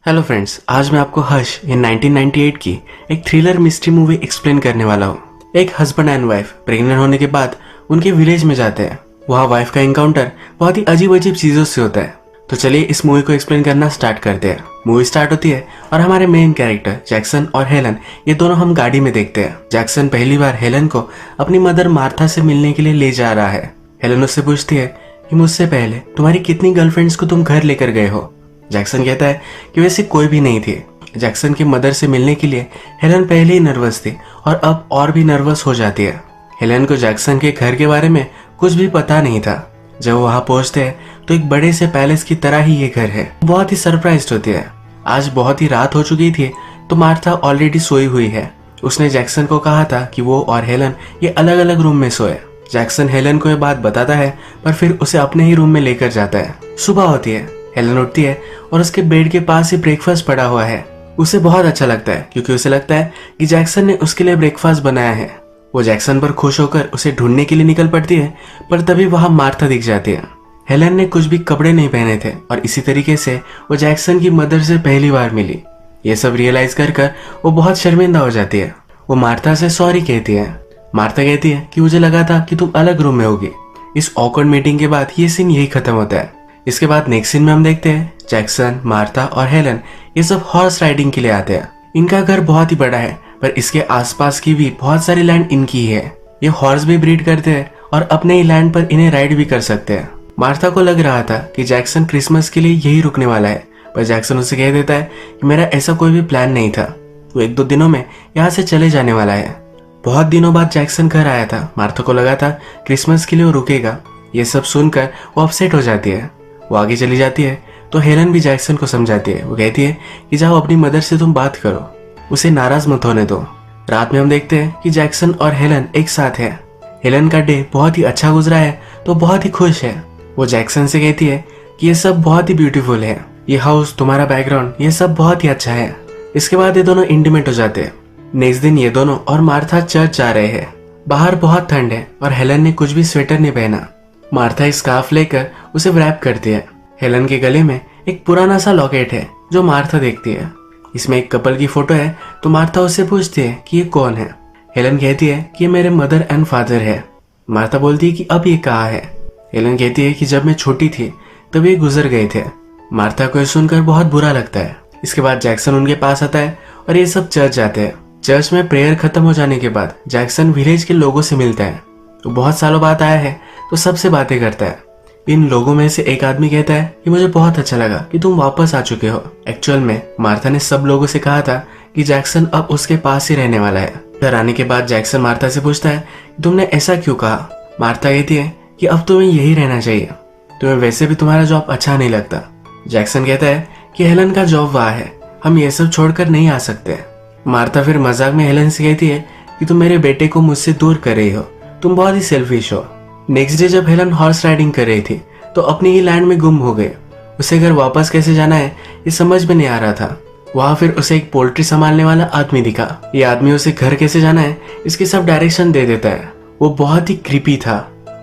Hello friends, आज मैं आपको हश इन 1998 की एक थ्रिलर मिस्ट्री मूवी एक्सप्लेन करने वाला हूँ। एक हस्बैंड एंड वाइफ प्रेग्नेंट होने के बाद उनके विलेज में जाते हैं। वहाँ वाइफ का एनकाउंटर बहुत ही अजीब अजीब चीजों से होता है। तो चलिए इस मूवी को एक्सप्लेन करना स्टार्ट करते हैं। मूवी स्टार्ट होती है और हमारे मेन कैरेक्टर जैक्सन और हेलन ये दोनों हम गाड़ी में देखते हैं। जैक्सन पहली बार हेलन को अपनी मदर मार्था से मिलने के लिए ले जा रहा है। हेलन उससे पूछती है कि मुझसे पहले तुम्हारी कितनी गर्लफ्रेंड्स को तुम घर लेकर गए हो। जैक्सन कहता है कि वैसे कोई भी नहीं थी। जैक्सन की मदर से मिलने के लिए हेलन पहले ही नर्वस थी और अब और भी नर्वस हो जाती है। हेलन को जैक्सन के घर के बारे में कुछ भी पता नहीं था। जब वो वहां पहुंचते हैं तो एक बड़े से पैलेस की तरह ही ये घर है। बहुत ही सरप्राइज्ड होती है। आज बहुत ही रात हो चुकी थी तो मार्था ऑलरेडी सोई हुई है। उसने जैक्सन को कहा था कि वो और हेलन ये अलग अलग रूम में सोए। जैक्सन हेलन को ये बात बताता है पर फिर उसे अपने ही रूम में लेकर जाता है। सुबह होती है, हेलन उठती है और उसके बेड के पास ही ब्रेकफास्ट पड़ा हुआ है। उसे बहुत अच्छा लगता है क्योंकि उसे लगता है कि जैक्सन ने उसके लिए ब्रेकफास्ट बनाया है। वो जैक्सन पर खुश होकर उसे ढूंढने के लिए निकल पड़ती है पर तभी वहां मार्था दिख जाती है। हेलन ने कुछ भी कपड़े नहीं पहने थे और इसी तरीके से वो जैक्सन की मदर से पहली बार मिली। ये सब रियलाइज कर वो बहुत शर्मिंदा हो जाती है। वो मार्था से सॉरी कहती है। मार्था कहती है कि मुझे लगा था कि तुम अलग रूम में होगी। इस ऑकवर्ड मीटिंग के बाद ये सीन यही खत्म होता है। इसके बाद नेक्स्ट सीन में हम देखते हैं जैक्सन, मार्था और हेलन ये सब हॉर्स राइडिंग के लिए आते हैं। इनका घर बहुत ही बड़ा है पर इसके आसपास की भी बहुत सारी लैंड इनकी है। ये हॉर्स भी ब्रीड करते हैं और अपने ही लैंड पर इन्हें राइड भी कर सकते हैं। मार्था को लग रहा था कि जैक्सन क्रिसमस के लिए यही रुकने वाला है पर जैक्सन उसे कह देता है कि मेरा ऐसा कोई भी प्लान नहीं था। वो 1-2 दिनों में यहाँ से चले जाने वाला है। बहुत दिनों बाद जैक्सन घर आया था। मार्था को लगा था क्रिसमस के लिए वो रुकेगा। ये सब सुनकर वो अपसेट हो जाती है। वो आगे चली जाती है तो हेलन भी जैक्सन को समझाती है। वो कहती है कि जाओ अपनी मदर से तुम बात करो, उसे नाराज मत होने दो। रात में हम देखते हैं कि जैक्सन और हेलन एक साथ है। हेलन का डे बहुत ही अच्छा गुजरा है तो बहुत ही खुश है। वो जैक्सन से कहती है कि ये सब बहुत ही ब्यूटीफुल है, ये हाउस, तुम्हारा बैकग्राउंड, ये सब बहुत ही अच्छा है। इसके बाद ये दोनों इंटीमेट हो जाते हैं। नेक्स्ट दिन ये दोनों और मार्था चर्च जा रहे हैं। बाहर बहुत ठंड है और हेलन ने कुछ भी स्वेटर नहीं पहना। मार्था स्कार्फ लेकर उसे रैप करती है। हेलन के गले में एक पुराना सा लॉकेट है जो मार्था देखती है। इसमें एक कपल की फोटो है तो मार्था उससे पूछती है कि ये कौन है। हेलन कहती है कि ये मेरे मदर एंड फादर है। मार्था बोलती है कि अब ये कहाँ है। हेलन कहती है कि जब मैं छोटी थी तब ये गुजर गए थे। मार्था को सुनकर बहुत बुरा लगता है। इसके बाद जैक्सन उनके पास आता है और ये सब चर्च जाते हैं। चर्च में प्रेयर खत्म हो जाने के बाद जैक्सन विलेज के लोगों से मिलता है। वो बहुत सालों बाद आया है तो सबसे बातें करता है। इन लोगों में से एक आदमी कहता है कि मुझे बहुत अच्छा लगा कि तुम वापस आ चुके हो। एक्चुअल में मार्था ने सब लोगों से कहा था कि जैक्सन अब उसके पास ही रहने वाला है। घर आने के बाद जैक्सन मार्था से पूछता है कि तुमने ऐसा क्यों कहा। मार्था कहती है कि अब तुम्हें यही रहना चाहिए, तुम्हें वैसे भी तुम्हारा जॉब अच्छा नहीं लगता। जैक्सन कहता है कि हेलन का जॉब वहाँ है, हम ये सब छोड़कर नहीं आ सकते। मार्था फिर मजाक में हेलन से कहती है कि तुम मेरे बेटे को मुझसे दूर कर रही हो, तुम बहुत ही सेल्फिश हो। नेक्स्ट डे जब हेलन हॉर्स राइडिंग कर रही थी तो अपनी ही लैंड में गुम हो गए। उसे घर वापस कैसे जाना है ये समझ में नहीं आ रहा था। वहां फिर उसे एक पोल्ट्री संभालने वाला आदमी दिखा। ये आदमी उसे घर कैसे जाना है इसकी सब डायरेक्शन दे देता है। वो बहुत ही क्रीपी था।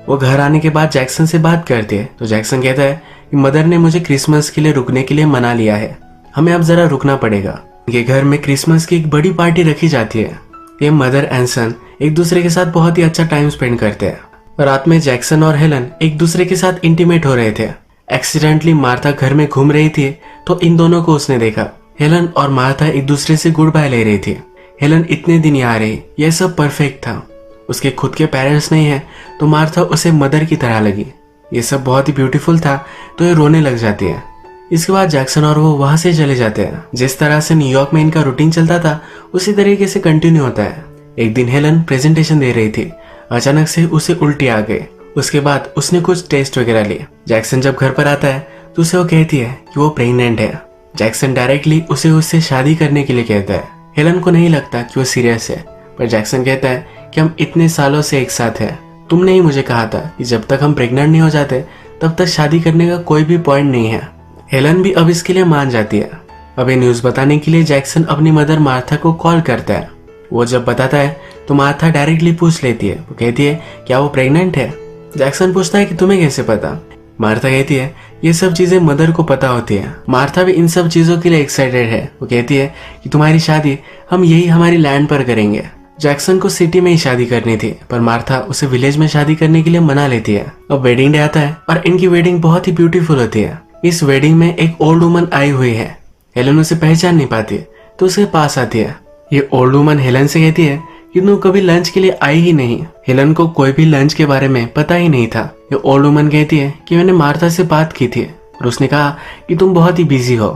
वो घर आने के बाद जैक्सन से बात करती है तो जैक्सन कहता है कि मदर ने मुझे क्रिसमस के लिए रुकने के लिए मना लिया है, हमें अब जरा रुकना पड़ेगा। ये घर में क्रिसमस की एक बड़ी पार्टी रखी जाती है। ये मदर एंड सन एक दूसरे के साथ बहुत ही अच्छा टाइम स्पेंड करते हैं। रात में जैक्सन और हेलन एक दूसरे के साथ इंटीमेट हो रहे थे। एक्सीडेंटली मार्था घर में घूम रही थी तो इन दोनों को उसने देखा। हेलन और मार्था एक दूसरे से गुड बाय ले रही थी। हेलन इतने दिन यहाँ रही, यह सब परफेक्ट था। उसके खुद के पेरेंट्स नहीं है तो मार्था उसे मदर की तरह लगी। ये सब बहुत ही ब्यूटीफुल था तो ये रोने लग जाती है। इसके बाद जैक्सन और वो वहां से चले जाते हैं। जिस तरह से न्यूयॉर्क में इनका रूटीन चलता था उसी तरीके से कंटिन्यू होता है। एक दिन हेलन प्रेजेंटेशन दे रही थी, अचानक से उसे उल्टी आ गई। उसके बाद उसने कुछ टेस्ट वगैरह लिए। जैक्सन जब घर पर आता है तो उसे वो कहती है कि वो प्रेग्नेंट है। जैक्सन डायरेक्टली उसे उससे शादी करने के लिए कहता है। हेलन को नहीं लगता कि वो सीरियस है पर जैक्सन कहता है कि हम इतने सालों से एक साथ हैं, तुमने ही मुझे कहा था कि जब तक हम प्रेग्नेंट नहीं हो जाते तब तक शादी करने का कोई भी पॉइंट नहीं है। हेलन भी अब इसके लिए मान जाती है। अब ये न्यूज बताने के लिए जैक्सन अपनी मदर मार्था को कॉल करता है। वो जब बताता है तो मार्था डायरेक्टली पूछ लेती है। वो कहती है क्या वो प्रेग्नेंट है। जैक्सन पूछता है कि तुम्हें कैसे पता। मार्था कहती है ये सब चीजें मदर को पता होती है। मार्था भी इन सब चीजों के लिए एक्साइटेड है। वो कहती है कि तुम्हारी शादी हम यही हमारी लैंड पर करेंगे। जैक्सन को सिटी में ही शादी करनी थी, पर मार्था उसे विलेज में शादी करने के लिए मना लेती है। अब वेडिंग डे आता है और इनकी वेडिंग बहुत ही ब्यूटीफुल होती है। इस वेडिंग में एक ओल्ड वुमन आई हुई है। हेलन उसे पहचान नहीं पाती तो उसके पास आती है। ये ओल्ड वुमन हेलन से कहती है कि तुम कभी लंच के लिए आई ही नहीं। हेलन को कोई भी लंच के बारे में पता ही नहीं था। ये ओल्ड वुमन कहती है कि मैंने मार्था से बात की थी और उसने कहा कि तुम बहुत ही बिजी हो।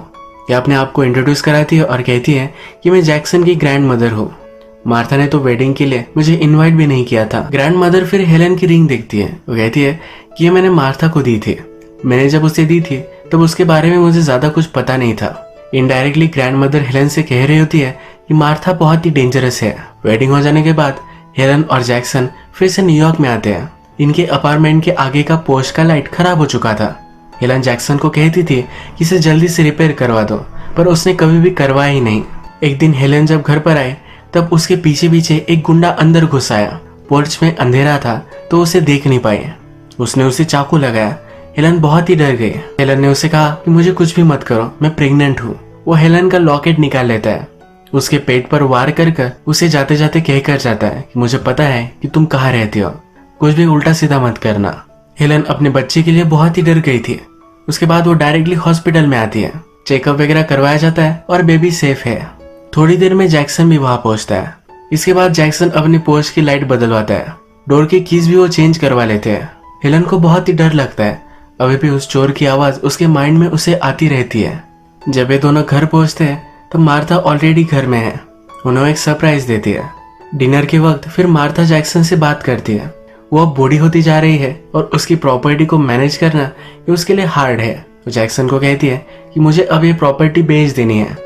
ये अपने आप को इंट्रोड्यूस कराती है और कहती है कि मैं जैक्सन की ग्रैंड मदर हूँ। मार्था ने तो वेडिंग के लिए मुझे इनवाइट भी नहीं किया था। ग्रैंड मदर फिर हेलन की रिंग देखती है। वो कहती है कि ये मैंने मार्था को दी थी। मैंने जब उसे दी थी तब उसके बारे में मुझे ज्यादा कुछ पता नहीं था। इनडायरेक्टली ग्रैंड मदर हेलन से कह रही होती है कि मार्था बहुत ही डेंजरस है। वेडिंग हो जाने के बाद हेलन और जैक्सन फिर से न्यूयॉर्क में आते हैं। इनके अपार्टमेंट के आगे का पोर्च का लाइट खराब हो चुका था। हेलन जैक्सन को कहती थी कि इसे जल्दी से रिपेयर करवा दो, पर उसने कभी भी करवाया ही नहीं। एक दिन हेलन जब घर पर आए तब उसके पीछे पीछे एक गुंडा अंदर घुस आया। पोर्च में अंधेरा था तो उसे देख नहीं पाए। उसने उसे चाकू लगाया। हेलन बहुत ही डर गई। हेलन ने उसे कहा कि मुझे कुछ भी मत करो, मैं प्रेग्नेंट हूँ। वो हेलन का लॉकेट निकाल लेता है। उसके पेट पर वार कर उसे जाते जाते कह कर जाता है कि मुझे पता है कि तुम कहाँ रहती हो, कुछ भी उल्टा सीधा मत करना। हेलन अपने बच्चे के लिए बहुत ही डर गई थी। उसके बाद वो डायरेक्टली हॉस्पिटल में आती है। चेकअप वगैरह करवाया जाता है और बेबी सेफ है। थोड़ी देर में जैक्सन भी वहां पहुंचता है। इसके बाद जैक्सन अपनी पोर्च की लाइट बदलवाता है। डोर की कीज भी वो चेंज करवा लेते हैं। हेलन को बहुत ही डर लगता है। अभी भी उस चोर की आवाज उसके माइंड में उसे आती रहती है। जब वे दोनों घर पहुंचते हैं तो मार्था ऑलरेडी घर में है। उन्हें एक सरप्राइज देती है। डिनर के वक्त फिर मार्था जैक्सन से बात करती है। वो अब बूढ़ी होती जा रही है और उसकी प्रॉपर्टी को मैनेज करना ये उसके लिए हार्ड है। तो जैक्सन को कहती है कि मुझे अब ये प्रॉपर्टी बेच देनी है।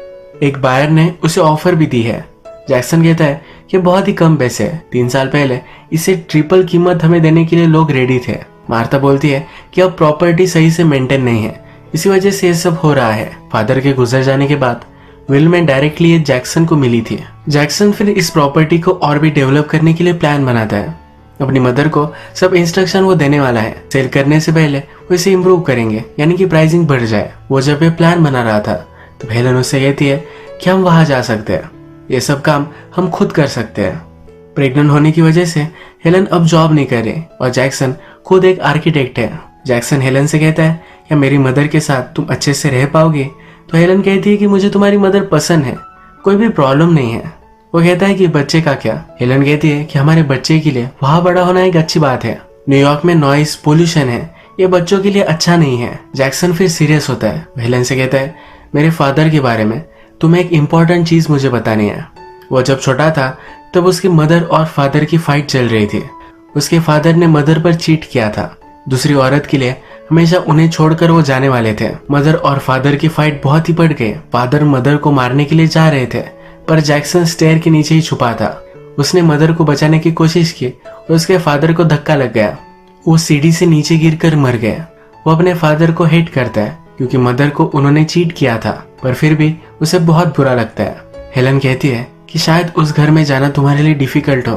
एक बायर ने उसे ऑफर भी दी है। जैक्सन कहता है कि बहुत ही कम पैसे है। 3 साल पहले इसे ट्रिपल कीमत हमें देने के लिए लोग रेडी थे। मार्था बोलती है कि अब प्रॉपर्टी सही से मेंटेन नहीं है, इसी वजह से ये सब हो रहा है। फादर के गुजर जाने के बाद विल में डायरेक्टली ये जैक्सन को मिली थी। जैक्सन फिर इस प्रॉपर्टी को और भी डेवलप करने के लिए प्लान बनाता है। अपनी मदर को सब इंस्ट्रक्शन वो देने वाला है। सेल करने से पहले वो इसे इम्प्रूव करेंगे, यानी कि प्राइसिंग बढ़ जाए। वो जब ये प्लान बना रहा था तो हेलन उससे कहती है कि हम वहां जा सकते हैं, ये सब काम हम खुद कर सकते हैं। प्रेग्नेंट होने की वजह से हेलन अब जॉब नहीं कर रही और जैक्सन खुद एक आर्किटेक्ट है। जैक्सन हेलन से कहता है क्या मेरी मदर के साथ तुम अच्छे से रह पाओगे? तो हेलन कहती है कि मुझे तुम्हारी मदर पसंद है, कोई भी प्रॉब्लम नहीं है। वो कहता है कि बच्चे का क्या? हेलन कहती है कि हमारे बच्चे के लिए वहां बड़ा होना एक अच्छी बात है। न्यूयॉर्क में नॉइस पोल्यूशन है, ये बच्चों के लिए अच्छा नहीं है। जैक्सन फिर सीरियस होता है। हेलन से कहता है मेरे फादर के बारे में तुम्हें एक इम्पोर्टेंट चीज मुझे बतानी है। वो जब छोटा था तब उसकी मदर और फादर की फाइट चल रही थी। उसके फादर ने मदर पर चीट किया था। दूसरी औरत के लिए हमेशा उन्हें छोड़कर वो जाने वाले थे। मदर और फादर की फाइट बहुत ही बढ़ गई। फादर मदर को मारने के लिए जा रहे थे, पर जैक्सन स्टेयर के नीचे ही छुपा था। उसने मदर को बचाने की कोशिश की और उसके फादर को धक्का लग गया। वो सीढ़ी से नीचे गिरकर मर गया। वो अपने फादर को हेट करता है क्योंकि मदर को उन्होंने चीट किया था, पर फिर भी उसे बहुत बुरा लगता है। हेलन कहती है कि शायद उस घर में जाना तुम्हारे लिए डिफिकल्ट हो,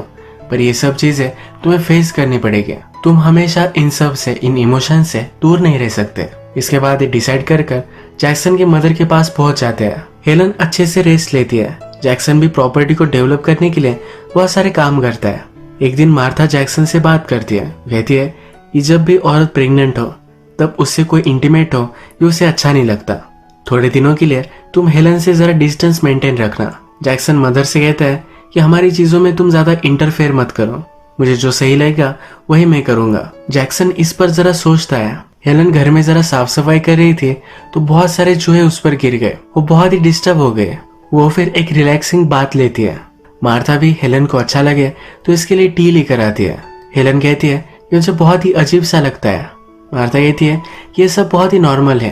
पर ये सब चीजें तुम्हें फेस करनी पड़ेगी। तुम हमेशा इन सब से, इन इमोशन से दूर नहीं रह सकते। इसके बाद ये डिसाइड कर जैक्सन के मदर के पास पहुंच जाते हैं। हेलन अच्छे से रेस्ट लेती है। जैक्सन भी प्रॉपर्टी को डेवलप करने के लिए बहुत सारे काम करता है। एक दिन मार्था जैक्सन से बात करती है। कहती है कि जब भी औरत प्रेग्नेंट हो तब उससे कोई इंटीमेट हो ये उसे अच्छा नहीं लगता। थोड़े दिनों के लिए तुम हेलन से जरा डिस्टेंस मेंटेन रखना। जैक्सन मदर से कहता है कि हमारी चीजों में तुम ज्यादा इंटरफेयर मत करो, मुझे जो सही लगेगा वही मैं करूंगा। जैक्सन इस पर जरा सोचता है। हेलन घर में जरा साफ सफाई कर रही थी तो बहुत सारे चूहे उस पर गिर गए। वो बहुत ही डिस्टर्ब हो गए। वो फिर एक रिलैक्सिंग बात लेती है। मार्था भी हेलन को अच्छा लगे तो इसके लिए टी लेकर आती है। हेलन कहती है कि उसे बहुत ही अजीब सा लगता है। मार्था कहती है कि ये सब बहुत ही नॉर्मल है।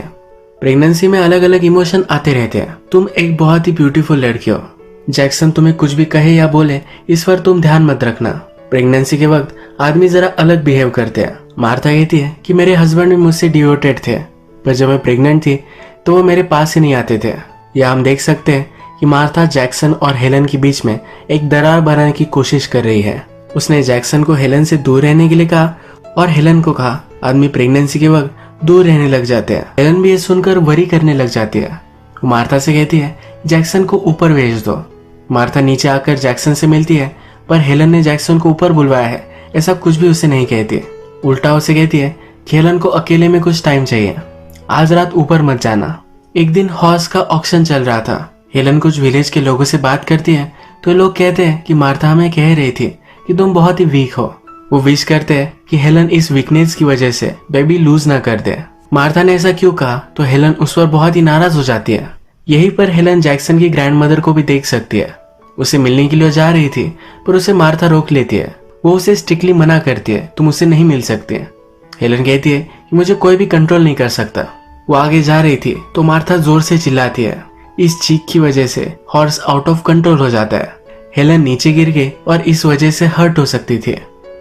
प्रेगनेंसी में अलग अलग इमोशन आते रहते हैं। तुम एक बहुत ही ब्यूटीफुल लड़की हो। जैक्सन तुम्हें कुछ भी कहे या बोले इस पर तुम ध्यान मत रखना। प्रेगनेंसी के वक्त आदमी जरा अलग बिहेव करते हैं। मार्था कहती है कि मेरे हस्बैंड भी मुझसे डिवोटेड थे, पर जब मैं प्रेग्नेंट थी तो वो मेरे पास ही नहीं आते थे। या हम देख सकते हैं कि मार्था जैक्सन और हेलन के बीच में एक दरार बनाने की कोशिश कर रही है। उसने जैक्सन को हेलन से दूर रहने के लिए कहा और हेलन को कहा आदमी प्रेगनेंसी के वक्त दूर रहने लग जाते हैं। हेलन भी ये सुनकर वरी करने लग जाती है। वो मार्था से कहती है जैक्सन को ऊपर भेज दो। मार्था नीचे आकर जैक्सन से मिलती है, पर हेलन ने जैक्सन को ऊपर बुलवाया है ऐसा कुछ भी उसे नहीं कहती। उल्टा उसे कहती है कि हेलन को अकेले में कुछ टाइम चाहिए, आज रात ऊपर मत जाना। एक दिन हॉर्स का ऑक्शन चल रहा था। हेलन कुछ विलेज के लोगों से बात करती है तो लोग कहते हैं कि मार्था हमें कह रही थी कि तुम बहुत ही वीक हो। वो विश करते हैं कि हेलन इस वीकनेस की वजह से बेबी लूज ना कर दे। मार्था ने ऐसा क्यों कहा तो हेलन उस पर बहुत ही नाराज हो जाती है। यहीं पर हेलन जैक्सन की ग्रैंडमदर को भी देख सकती है। उसे मिलने के लिए जा रही थी पर उसे मार्था रोक लेती है। वो उसे स्ट्रिक्टली मना करती है, तुम उससे नहीं मिल सकती। हेलन कहती है कि मुझे कोई भी कंट्रोल नहीं कर सकता। वो आगे जा रही थी तो मार्था जोर से चिल्लाती है। इस चीख की वजह से हॉर्स आउट ऑफ कंट्रोल हो जाता है। हेलन नीचे गिर गई और इस वजह से हर्ट हो सकती थी।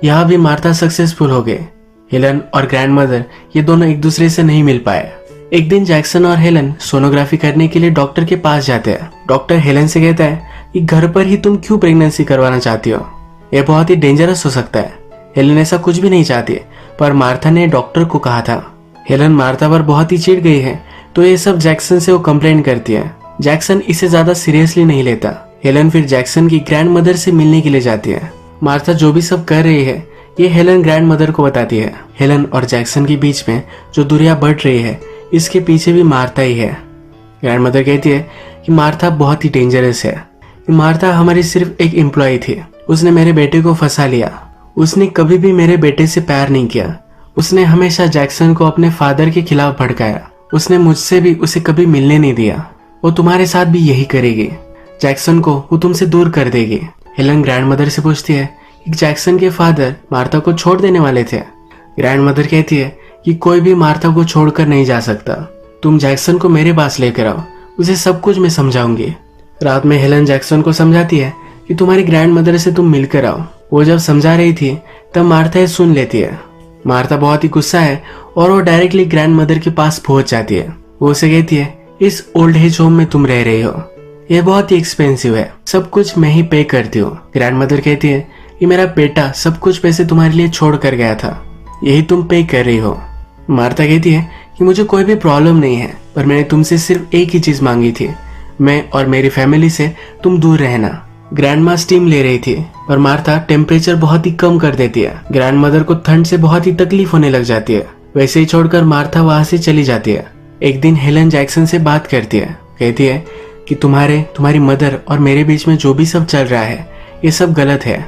यहाँ भी मार्था सक्सेसफुल हो गए। हेलन और ग्रैंडमदर ये दोनों एक दूसरे से नहीं मिल पाए। एक दिन जैक्सन और हेलन सोनोग्राफी करने के लिए डॉक्टर के पास जाते हैं। डॉक्टर हेलन से कहता है कि घर पर ही तुम क्यों प्रेगनेंसी करवाना चाहती हो, यह बहुत ही डेंजरस हो सकता है। हेलन ऐसा कुछ भी नहीं चाहती, पर मार्था ने डॉक्टर को कहा था। हेलन मार्था पर बहुत ही चिढ़ गई है तो ये सब जैक्सन से वो कंप्लेन करती है। जैक्सन इसे ज्यादा सीरियसली नहीं लेता। हेलन फिर जैक्सन की ग्रैंडमदर से मिलने के लिए जाती है। मार्था जो भी सब कर रही है ये हेलन ग्रैंडमदर को बताती है। हेलन और जैक्सन के बीच में जो दूरियां बढ़ रही है इसके पीछे भी मार्था ही है। ग्रैंडमदर कहती है कि मार्था बहुत ही डेंजरस है। मार्था हमारी सिर्फ एक एम्प्लॉय थी, उसने मेरे बेटे को फंसा लिया। उसने कभी भी मेरे बेटे से प्यार नहीं किया। उसने हमेशा जैक्सन को अपने फादर के खिलाफ भड़काया। उसने मुझसे भी उसे कभी मिलने नहीं दिया। वो तुम्हारे साथ भी यही करेगी। जैक्सन को वो तुमसे दूर कर देगी। हेलन ग्रैंडमदर से पूछती है कि जैक्सन के फादर मार्था को छोड़ देने वाले थे। ग्रैंडमदर कहती है कि कोई भी मार्था को छोड़कर नहीं जा सकता। तुम जैक्सन को मेरे पास लेकर आओ, उसे सब कुछ मैं समझाऊंगी। रात में हेलन जैक्सन को समझाती है कि तुम्हारी ग्रैंडमदर से तुम मिलकर आओ। वो जब समझा रही थी तब मार्था सुन लेती है। मार्था बहुत ही गुस्सा है और वो डायरेक्टली ग्रैंडमदर के पास पहुंच जाती है। वो उसे कहती है इस ओल्ड एज होम में तुम रह रही हो, ये बहुत ही एक्सपेंसिव है, सब कुछ मैं ही पे करती हूँ। ग्रैंडमदर कहती है कि मेरा बेटा सब कुछ पैसे तुम्हारे लिए छोड़ कर गया था, यही तुम पे कर रही हो। मार्था कहती है कि मुझे कोई भी प्रॉब्लम नहीं है, पर मैंने तुमसे सिर्फ एक ही चीज मांगी थी, मैं और मेरी फैमिली से तुम दूर रहना। ग्रैंडमा स्टीम ले रही थी और मार्था टेम्परेचर बहुत ही कम कर देती है। ग्रैंडमदर को ठंड से बहुत ही तकलीफ होने लग जाती है। वैसे ही छोड़कर मार्था वहां से चली जाती है। एक दिन हेलन जैक्सन से बात करती है, कहती है कि तुम्हारी मदर और मेरे बीच में जो भी सब चल रहा है ये सब गलत है।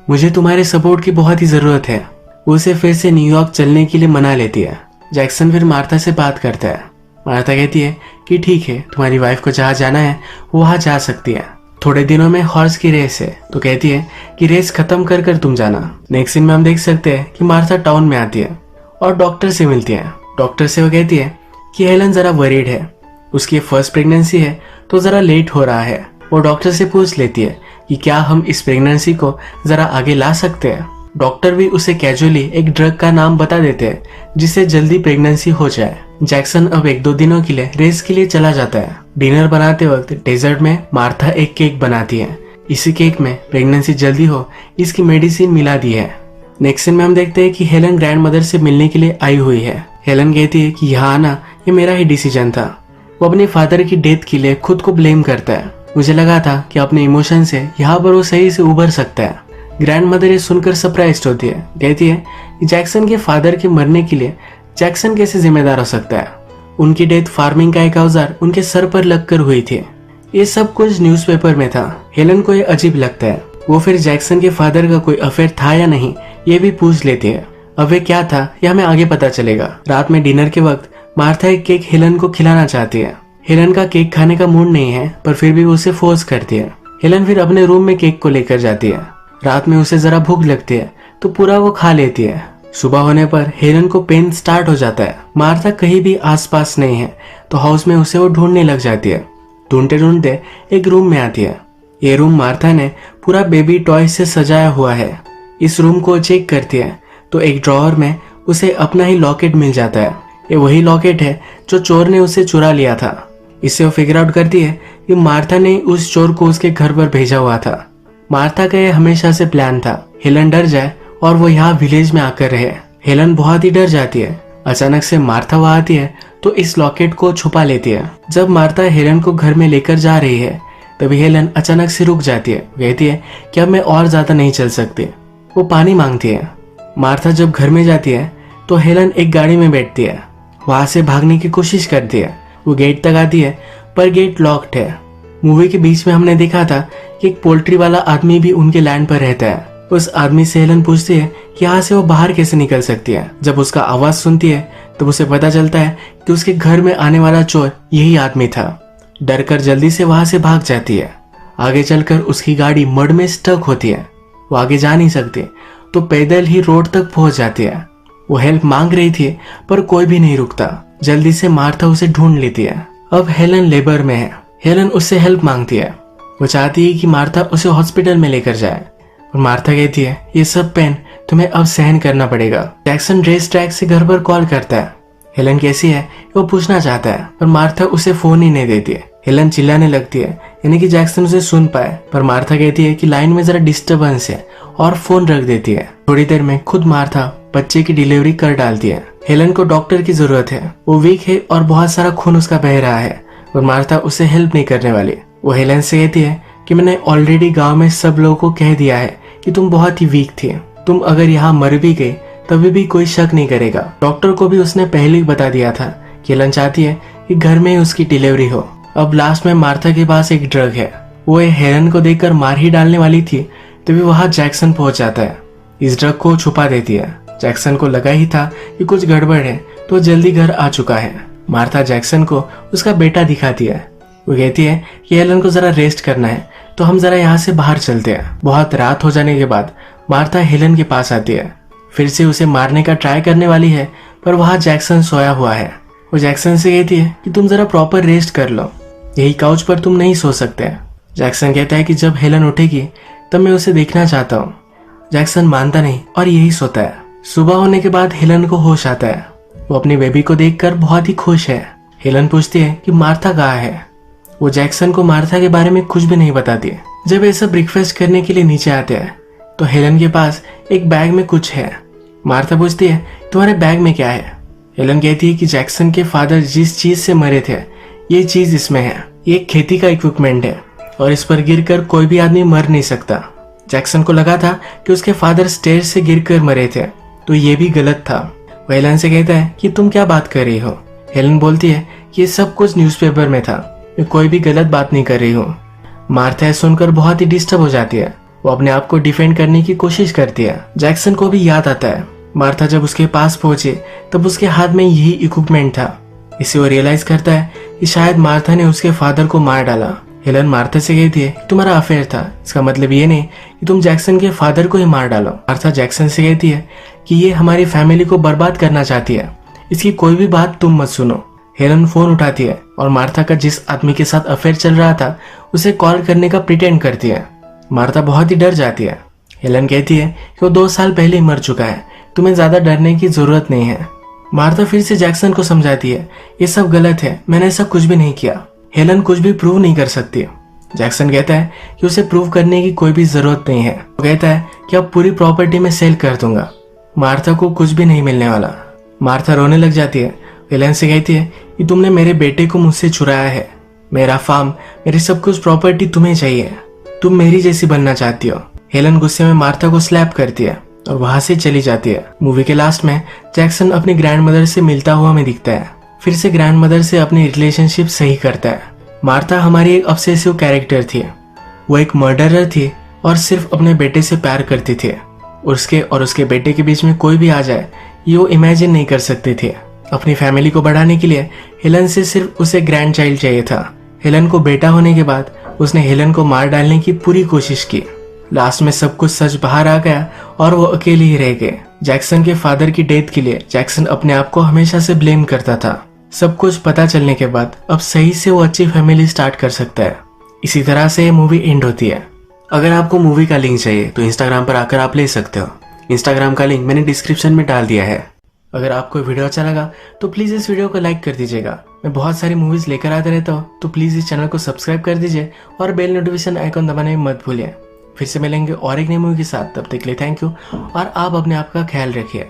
मुझे तुम्हारे सपोर्ट की बहुत ही जरूरत है। वो उसे फिर से न्यूयॉर्क चलने के लिए मना लेती है। जैक्सन फिर मार्था से बात करता है। मार्था कहती है कि ठीक है, तुम्हारी वाइफ को जहाँ जाना है वो वहाँ जा सकती है। थोड़े दिनों में हॉर्स की रेस है तो कहती है कि रेस खत्म कर कर तुम जाना। नेक्स्ट सीन में हम देख सकते हैं कि मार्था टाउन में आती है और डॉक्टर से मिलती है। डॉक्टर से वो कहती है कि हेलन जरा वरीड है, उसकी फर्स्ट प्रेगनेंसी है तो जरा लेट हो रहा है। वो डॉक्टर से पूछ लेती है कि क्या हम इस प्रेगनेंसी को जरा आगे ला सकते हैं। डॉक्टर भी उसे कैजुअली एक ड्रग का नाम बता देते हैं जिससे जल्दी प्रेगनेंसी हो जाए। जैक्सन अब 1-2 दिनों के लिए रेस के लिए चला जाता है। डिनर बनाते वक्त डेजर्ट में मार्था एक केक बनाती है। इसी केक में प्रेगनेंसी जल्दी हो इसकी मेडिसिन मिला दी है। नेक्स्ट सीन में हम देखते हैं कि हेलन ग्रैंडमदर से मिलने के लिए आई हुई है। हेलन कहती है कि यहाँ आना ये मेरा ही डिसीजन था। वो अपने फादर की डेथ के लिए खुद को ब्लेम करता है। मुझे लगा था कि अपने इमोशन से यहाँ पर वो सही से उभर सकता है। ग्रैंडमदर ये सुनकर सरप्राइज्ड होती है। कहती है कि जैक्सन के फादर के मरने के लिए जैक्सन कैसे जिम्मेदार हो सकता है। उनकी डेथ फार्मिंग का एक औजार उनके सर पर लगकर हुई थी। ये सब कुछ न्यूज़पेपर में था। हेलन को ये अजीब लगता है। वो फिर जैक्सन के फादर का कोई अफेयर था या नहीं ये भी पूछ लेती है। अब वे क्या था यह हमें आगे पता चलेगा। रात में डिनर के वक्त मार्था एक केक हेलन को खिलाना चाहती है। हेलन का केक खाने का मूड नहीं है पर फिर भी उसे फोर्स करती है। हेलन फिर अपने रूम में केक को लेकर जाती है। रात में उसे जरा भूख लगती है तो पूरा वो खा लेती है। सुबह होने पर हेलन को पेन स्टार्ट हो जाता है। मार्था कहीं भी आसपास नहीं है तो हाउस में उसे वो ढूंढने लग जाती है। ढूंढते ढूंढते एक रूम में आती है। ये रूम मार्था ने पूरा बेबी टॉय से सजाया हुआ है। इस रूम को चेक करती है तो एक ड्रॉअर में उसे अपना ही लॉकेट मिल जाता है। ये वही लॉकेट है जो चोर ने उसे चुरा लिया था। इससे वो फिगर आउट करती है कि मार्था ने उस चोर को उसके घर पर भेजा हुआ था। मार्था का ये हमेशा से प्लान था, हेलन डर जाए और वो यहाँ विलेज में आकर रहे। हेलन बहुत ही डर जाती है। अचानक से मार्था वहां आती है तो इस लॉकेट को छुपा लेती है। जब मार्था हेलन को घर में लेकर जा रही है तभी हेलन अचानक से रुक जाती है। कहती है कि अब मैं और ज्यादा नहीं चल सकती। वो पानी मांगती है। मार्था जब घर में जाती है तो हेलन एक गाड़ी में बैठती है, वहां से भागने की कोशिश करती है। वो गेट तक आती है पर गेट लॉक्ड है। मूवी के बीच में हमने देखा था कि एक पोल्ट्री वाला आदमी भी उनके लैंड पर रहता है। उस आदमी से हेलन पूछती है कि यहाँ से वो बाहर कैसे निकल सकती है। जब उसका आवाज सुनती है तब उसे पता चलता है कि उसके घर में आने वाला चोर यही आदमी था। डर कर जल्दी से वहां से भाग जाती है। आगे चलकर उसकी गाड़ी मड में स्टक होती है। वो आगे जा नहीं सकती तो पैदल ही रोड तक पहुंच जाती है। वो हेल्प मांग रही थी पर कोई भी नहीं रुकता। जल्दी से मार्था उसे ढूंढ लेती है। अब हेलन लेबर में है। हेलन उससे हेल्प मांगती है। वो चाहती है कि मार्था उसे हॉस्पिटल में लेकर जाए और मार्था कहती है ये सब पेन तुम्हें अब सहन करना पड़ेगा। जैक्सन रेस ट्रैक से घर पर कॉल करता है। हेलन कैसी है वो पूछना चाहता है पर मार्था उसे फोन ही नहीं देती है। हेलन चिल्लाने लगती है यानी कि जैक्सन उसे सुन पाए, पर मार्था कहती है कि लाइन में जरा डिस्टर्बेंस है और फोन रख देती है। थोड़ी देर में खुद मार्था बच्चे की डिलीवरी कर डालती है। हेलन को डॉक्टर की जरूरत है। वो वीक है और बहुत सारा खून उसका बह रहा है और मार्था उसे हेल्प नहीं करने वाली। वो हेलन से कहती है कि मैंने ऑलरेडी गांव में सब लोगों को कह दिया है कि तुम बहुत ही वीक थी। तुम अगर यहाँ मर भी गई तभी भी कोई शक नहीं करेगा। डॉक्टर को भी उसने पहले ही बता दिया था कि हेलन चाहती है कि घर में ही उसकी डिलीवरी हो। अब लास्ट में मार्था के पास एक ड्रग है। वो हेलन को देखकर मार ही डालने वाली थी तभी वहां जैक्सन पहुंच जाता है। इस ड्रग को छुपा देती है। जैक्सन को लगा ही था कि कुछ गड़बड़ है तो जल्दी घर आ चुका है। मार्था जैक्सन को उसका बेटा दिखाती है। वो कहती है कि हेलन को जरा रेस्ट करना है तो हम जरा यहाँ से बाहर चलते हैं। बहुत रात हो जाने के बाद मार्था हेलन के पास आती है। फिर से उसे मारने का ट्राई करने वाली है पर वहां जैक्सन सोया हुआ है। वो जैक्सन से कहती है कि तुम जरा प्रॉपर रेस्ट कर लो, यही काउच पर तुम नहीं सो सकते। जैक्सन कहता है कि जब हेलन उठेगी तब मैं उसे देखना चाहता हूँ। जैक्सन मानता नहीं और यही सोता है। सुबह होने के बाद हेलन को होश आता है। वो अपनी बेबी को देखकर बहुत ही खुश है। हेलन पूछती है कि मार्था कहाँ है। वो जैक्सन को मार्था के बारे में कुछ भी नहीं बताती। जब ये सब ब्रेकफास्ट करने के लिए नीचे आते हैं तो हेलन के पास एक बैग में कुछ है। मार्था पूछती है तुम्हारे बैग में क्या है। हेलन कहती है कि जैक्सन के फादर जिस चीज से मरे थे ये चीज इसमें है। ये एक खेती का इक्विपमेंट है और इस पर गिरकर कोई भी आदमी मर नहीं सकता। जैक्सन को लगा था कि उसके फादर स्टेज से गिरकर मरे थे तो ये भी गलत था। वो हेलन से कहता है कि तुम क्या बात कर रही हो। हेलन बोलती है कि ये सब कुछ न्यूज़पेपर में था, मैं कोई भी गलत बात नहीं कर रही हूँ। मार्था सुनकर बहुत ही डिस्टर्ब हो जाती है। वो अपने आप को डिफेंड करने की कोशिश करती है। जैक्सन को भी याद आता है मार्था जब उसके पास पहुंचे तब उसके हाथ में यही इक्विपमेंट था। इसे वो रियलाइज करता है कि शायद मार्था ने उसके फादर को मार डाला। हेलन मार्था से कहती है तुम्हारा अफेयर था, इसका मतलब ये नहीं कि तुम जैक्सन के फादर को ही मार डालो। मार्था जैक्सन से कहती है कि ये हमारी फैमिली को बर्बाद करना चाहती है, इसकी कोई भी बात तुम मत सुनो। हेलन फोन उठाती है और मार्था का जिस आदमी के साथ अफेयर चल रहा था उसे कॉल करने का प्रिटेंड करती है। मार्था बहुत ही डर जाती है। हेलन कहती है कि वो 2 साल पहले ही मर चुका है, तुम्हें ज्यादा डरने की जरूरत नहीं है। मार्था फिर से जैक्सन को समझाती है ये सब गलत है, मैंने ऐसा कुछ भी नहीं किया। हेलन कुछ भी प्रूव नहीं कर सकती। जैक्सन कहता है कि उसे प्रूव करने की कोई भी जरूरत नहीं है। वो कहता है कि अब पूरी प्रॉपर्टी में सेल कर दूंगा, मार्था को कुछ भी नहीं मिलने वाला। मार्था रोने लग जाती है। हेलन से कहती है कि तुमने मेरे बेटे को मुझसे चुराया है, मेरा फार्म, मेरी सब कुछ प्रॉपर्टी तुम्हें चाहिए, तुम मेरी जैसी बनना चाहती हो। हेलन गुस्से में मार्था को स्लैप करती है और वहां से चली जाती है। मूवी के लास्ट में जैक्सन अपनी ग्रैंडमदर से मिलता हुआ हमें दिखता है। फिर से ग्रैंडमदर से अपनी रिलेशनशिप सही करता है। मार्था हमारी एक ऑब्सेसिव कैरेक्टर थी। वो एक मर्डरर थी और सिर्फ अपने बेटे से प्यार करती थी। उसके और उसके बेटे के बीच में कोई भी आ जाए ये वो इमेजिन नहीं कर सकती थी। अपनी फैमिली को बढ़ाने के लिए हेलन से सिर्फ उसे ग्रैंड चाइल्ड चाहिए था। हेलन को बेटा होने के बाद उसने हेलन को मार डालने की पूरी कोशिश की। लास्ट में सब कुछ सच बाहर आ गया और वो अकेले ही रह गए। जैक्सन के फादर की डेथ के लिए जैक्सन अपने आप को हमेशा से ब्लेम करता था। सब कुछ पता चलने के बाद अब सही से वो अच्छी फैमिली स्टार्ट कर सकता है। इसी तरह से ये मूवी एंड होती है। अगर आपको मूवी का लिंक चाहिए तो इंस्टाग्राम पर आकर आप ले सकते हो। इंस्टाग्राम का लिंक मैंने डिस्क्रिप्शन में डाल दिया है। अगर आपको वीडियो अच्छा लगा तो प्लीज इस वीडियो को लाइक कर दीजिएगा। मैं बहुत सारी मूवीज लेकर आता रहता हूँ, तो प्लीज इस चैनल को सब्सक्राइब कर दीजिए और बेल नोटिफिकेशन आइकॉन दबाने में मत भूलिए। फिर से मिलेंगे और एक नई मूवी के साथ, तब तक के लिए थैंक यू और आप अपने आप का ख्याल रखिए।